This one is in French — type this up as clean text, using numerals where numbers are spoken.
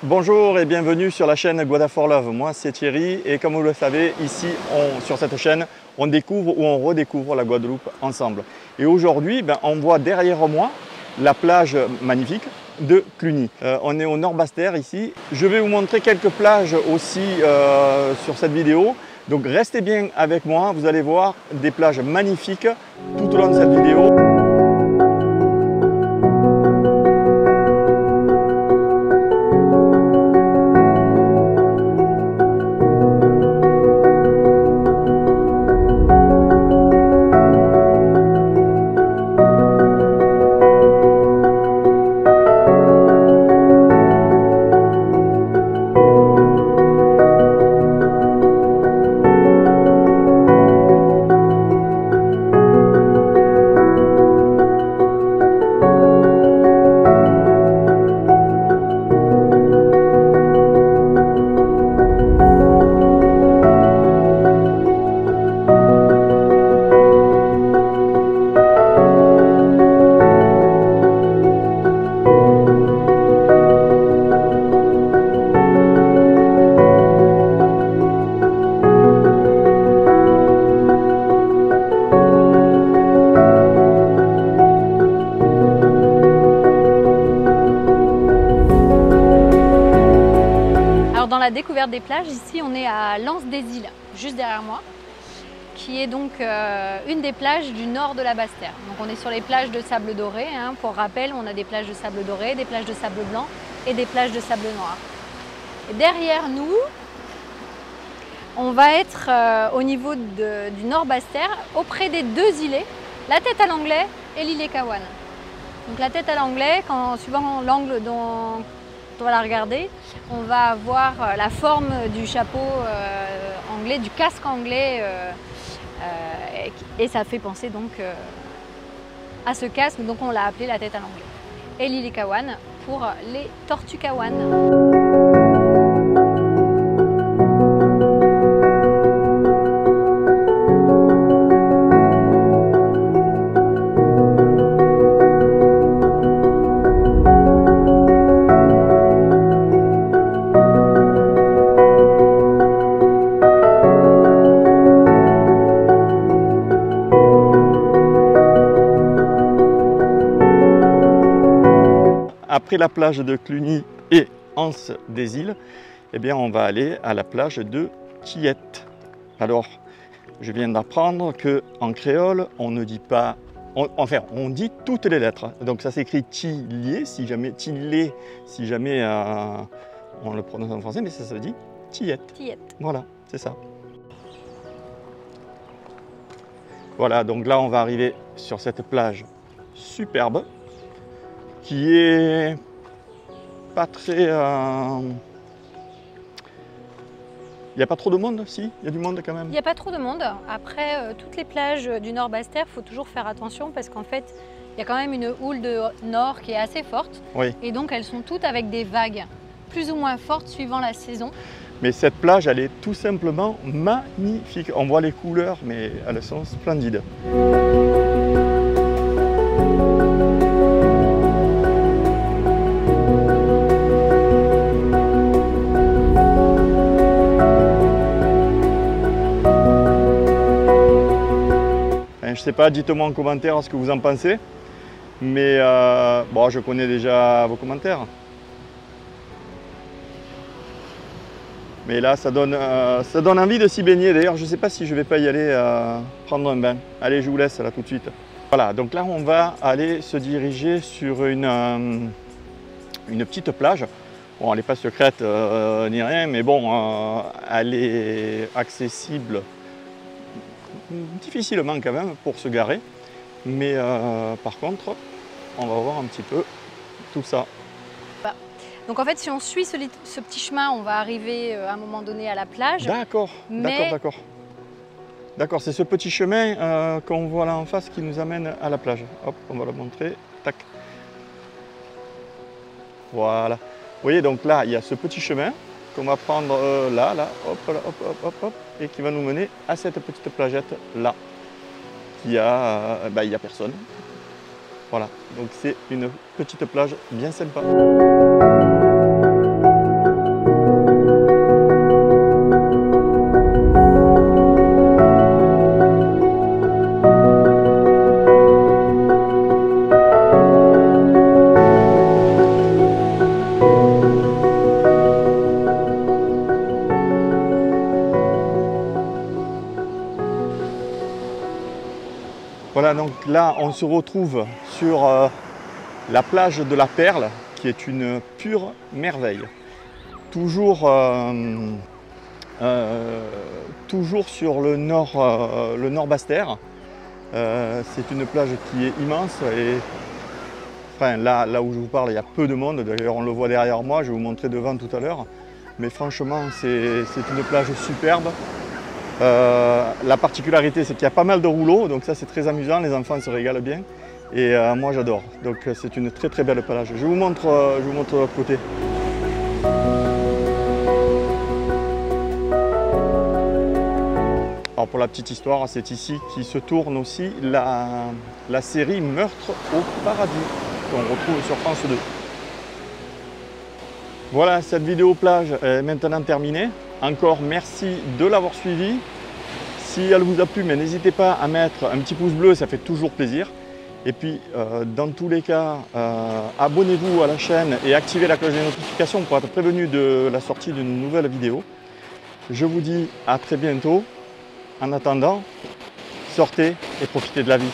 Bonjour et bienvenue sur la chaîne Guada for Love. Moi c'est Thierry et comme vous le savez, ici sur cette chaîne, on découvre ou on redécouvre la Guadeloupe ensemble. Et aujourd'hui, on voit derrière moi la plage magnifique de Cluny. On est au Nord Basse-Terre ici. Je vais vous montrer quelques plages aussi sur cette vidéo. Donc restez bien avec moi, vous allez voir des plages magnifiques tout au long de cette vidéo. Dans la découverte des plages, ici on est à l'Anse des Îles, juste derrière moi, qui est donc une des plages du nord de la Basse-Terre. Donc on est sur les plages de sable doré, pour rappel, on a des plages de sable doré, des plages de sable blanc et des plages de sable noir. Et derrière nous, on va être au niveau du nord Basse-Terre, auprès des deux îlets, la Tête à l'Anglais et l'îlet Cowan. Donc la Tête à l'Anglais, suivant l'angle dont on va la regarder, on va avoir la forme du chapeau anglais, du casque anglais, et ça fait penser donc à ce casque, donc on l'a appelé la Tête à l'Anglais. Et l'îlet Cowan pour les tortues Cowan. Après la plage de Cluny et Anse des Îles, on va aller à la plage de Tillette. Alors, je viens d'apprendre qu'en créole, on ne dit pas, on dit toutes les lettres. Donc ça s'écrit Tillier, si jamais on le prononce en français, mais ça se dit Tillette. Tillette. Voilà, c'est ça. Voilà, donc là on va arriver sur cette plage superbe, qui est pas très... Il n'y a pas trop de monde, si? Il y a du monde quand même? Il n'y a pas trop de monde. Après, toutes les plages du nord Basse-Terre, il faut toujours faire attention parce qu'en fait, il y a quand même une houle de nord qui est assez forte. Oui. Et donc, elles sont toutes avec des vagues plus ou moins fortes suivant la saison. Mais cette plage, elle est tout simplement magnifique. On voit les couleurs, mais elles sont splendides. Je sais pas, dites-moi en commentaire ce que vous en pensez. Mais bon, je connais déjà vos commentaires. Mais là, ça donne envie de s'y baigner. D'ailleurs, je ne sais pas si je vais pas y aller prendre un bain. Allez, je vous laisse là tout de suite. Voilà, donc là, on va aller se diriger sur une petite plage. Bon, elle n'est pas secrète ni rien, mais bon, elle est accessible difficilement quand même pour se garer. Mais par contre, on va voir un petit peu tout ça. Donc en fait, si on suit ce petit chemin, on va arriver à un moment donné à la plage. D'accord, d'accord. D'accord, c'est ce petit chemin qu'on voit là en face qui nous amène à la plage. Hop, on va le montrer. Tac. Voilà. Vous voyez, donc là, il y a ce petit chemin qu'on va prendre là, hop, et qui va nous mener à cette petite plagette là. Il y a personne. Voilà, donc c'est une petite plage bien sympa. Voilà, donc là on se retrouve sur la plage de la Perle, qui est une pure merveille. Toujours sur le nord Basse-Terre. C'est une plage qui est immense et enfin, là où je vous parle, il y a peu de monde. D'ailleurs, on le voit derrière moi, je vais vous montrer devant tout à l'heure. Mais franchement, c'est une plage superbe. La particularité, c'est qu'il y a pas mal de rouleaux, donc ça c'est très amusant, les enfants se régalent bien. Et moi j'adore, donc c'est une très très belle plage. Je vous montre de l'autre côté. Alors pour la petite histoire, c'est ici qui se tourne aussi la série Meurtre au paradis, qu'on retrouve sur France 2. Voilà, cette vidéo plage est maintenant terminée. Encore merci de l'avoir suivi. Si elle vous a plu, n'hésitez pas à mettre un petit pouce bleu, ça fait toujours plaisir. Et puis, dans tous les cas, abonnez-vous à la chaîne et activez la cloche des notifications pour être prévenu de la sortie d'une nouvelle vidéo. Je vous dis à très bientôt. En attendant, sortez et profitez de la vie.